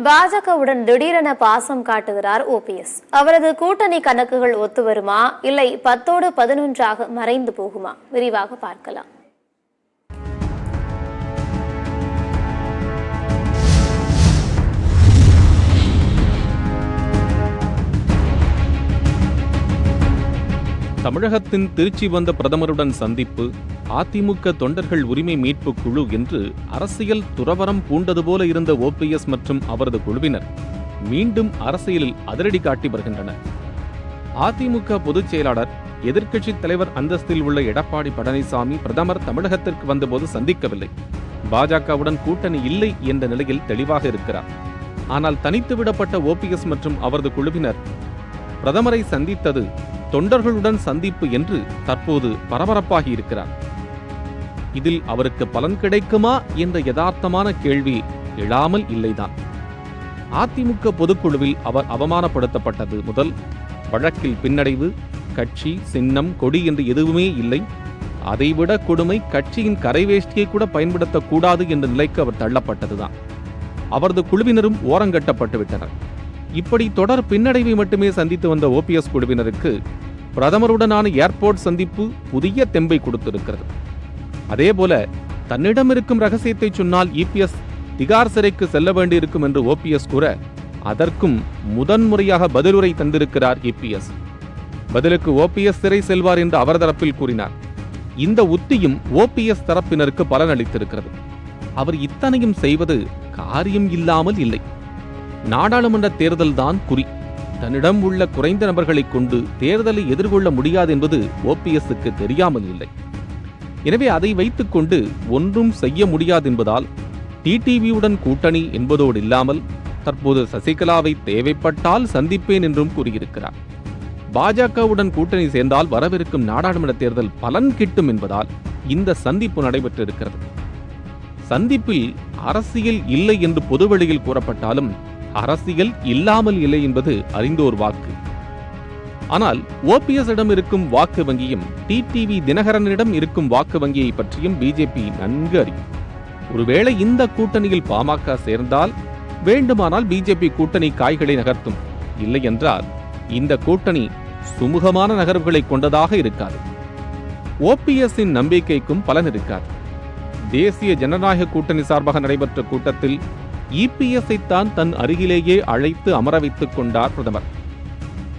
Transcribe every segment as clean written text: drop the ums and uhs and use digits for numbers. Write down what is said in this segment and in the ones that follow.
பாஜகவுடன் திடீரென பாசம் காட்டுகிறார் ஓபிஎஸ். அவரது கூட்டணி கணக்குகள் ஒத்து வருமா, இல்லை 10ஓடு 11ஆக மறைந்து போகுமா? விரிவாக பார்க்கலாம். தமிழகத்தின் திருச்சி வந்த பிரதமருடன் சந்திப்பு, அதிமுக தொண்டர்கள் உரிமை மீட்பு குழு என்று அரசியல் துறவரம் பூண்டது போல இருந்த ஓபிஎஸ் மற்றும் அவரது குழுவினர் மீண்டும் அரசியலில் அதிரடி காட்டி வருகின்றனர். அதிமுக பொதுச் செயலாளர், எதிர்க்கட்சித் தலைவர் அந்தஸ்தில் உள்ள எடப்பாடி பழனிசாமி பிரதமர் தமிழகத்திற்கு வந்தபோது சந்திக்கவில்லை. பாஜகவுடன் கூட்டணி இல்லை என்ற நிலையில் தெளிவாக இருக்கிறார். ஆனால் தனித்து விடப்பட்ட ஓபிஎஸ் மற்றும் அவரது குழுவினர் பிரதமரை சந்தித்தது தொண்டர்களுடன் சந்திப்பு என்று தற்போது பரபரப்பாகி இருக்கிறார். இதில் அவருக்கு பலன் கிடைக்குமா என்ற யதார்த்தமான கேள்வி எழாமல் இல்லைதான். அதிமுக பொதுக்குழுவில் அவர் அவமானப்படுத்தப்பட்டது முதல் வழக்கில் பின்னடைவு, கட்சி சின்னம் கொடி என்று எதுவுமே இல்லை. அதைவிட கொடுமை, கட்சியின் கரைவேஷ்டியை கூட பயன்படுத்தக்கூடாது என்ற நிலைக்கு அவர் தள்ளப்பட்டதுதான். அவரது குழுவினரும் ஓரங்கட்டப்பட்டு விட்டனர். இப்படி தொடர் பின்னடைவை மட்டுமே சந்தித்து வந்த ஓபிஎஸ் குழுவினருக்கு பிரதமருடனான ஏர்போர்ட் சந்திப்பு புதிய தெம்பை கொடுத்திருக்கிறது. அதேபோல தன்னிடம் இருக்கும் ரகசியத்தை சொன்னால் இபிஎஸ் திகார் சிறைக்கு செல்ல வேண்டியிருக்கும் என்று ஓபிஎஸ் கூற, அதற்கும் முதன்முறையாக பதிலுரை தந்திருக்கிறார் இபிஎஸ். பதிலுக்கு ஓபிஎஸ் சிறை செல்வார் என்று அவர் தரப்பில் கூறினார். இந்த உத்தியும் ஓபிஎஸ் தரப்பினருக்கு பலனளித்திருக்கிறது. அவர் இத்தனையும் செய்வது காரியம் இல்லாமல் இல்லை. நாடாளுமன்ற தேர்தல் தான் குறி. தன்னிடம் உள்ள குறைந்த நபர்களை கொண்டு தேர்தலை எதிர்கொள்ள முடியாது என்பது ஓபிஎஸ்க்கு தெரியாமல் இல்லை. எனவே அதை வைத்துக் கொண்டு ஒன்றும் செய்ய முடியாது என்பதால் டிடிவியுடன் கூட்டணி என்பதோடு இல்லாமல் தற்போது சசிகலாவை தேவைப்பட்டால் சந்திப்பேன் என்றும் கூறியிருக்கிறார். பாஜகவுடன் கூட்டணி சேர்ந்தால் வரவிருக்கும் நாடாளுமன்ற தேர்தல் பலன் கிட்டும் என்பதால் இந்த சந்திப்பு நடைபெற்றிருக்கிறது. சந்திப்பில் அரசியல் இல்லை என்று பொதுவெளியில் கூறப்பட்டாலும் அரசியல் இல்லாமல் இல்லை என்பது அறிந்தோர் வாக்கு. ஆனால் ஓபிஎஸ்-இடம் இருக்கும் வாக்கு வங்கியும் டிடிவி தினகரனிடம் இருக்கும் வாக்கு வங்கியை பற்றியும் பிஜேபி நன்கு அறியும். ஒருவேளை இந்த கூட்டணியில் பாமக சேர்ந்தால் வேண்டுமானால் பிஜேபி கூட்டணி காய்களை நகர்த்தும். இல்லை என்றால் இந்த கூட்டணி சுமூகமான நகர்வுகளை கொண்டதாக இருக்காது. ஓபிஎஸ்-இன் நம்பிக்கைக்கும் பலன் இருக்காது. தேசிய ஜனநாயக கூட்டணி சார்பாக நடைபெற்ற கூட்டத்தில் இபிஎஸ்-ஐத்தான் தன் அருகிலேயே அழைத்து அமர வைத்துக் கொண்டார் பிரதமர்.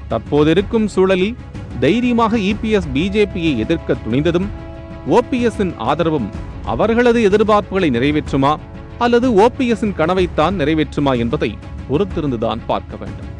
தற்போதிருக்கும் சூழலில் தைரியமாக இபிஎஸ் பிஜேபியை எதிர்க்க துணிந்ததும் ஓபிஎஸ்-இன் ஆதரவும் அவர்களது எதிர்பார்ப்புகளை நிறைவேற்றுமா அல்லது ஓபிஎஸ்-இன் கனவைத்தான் நிறைவேற்றுமா என்பதை பொறுத்திருந்துதான் பார்க்க வேண்டும்.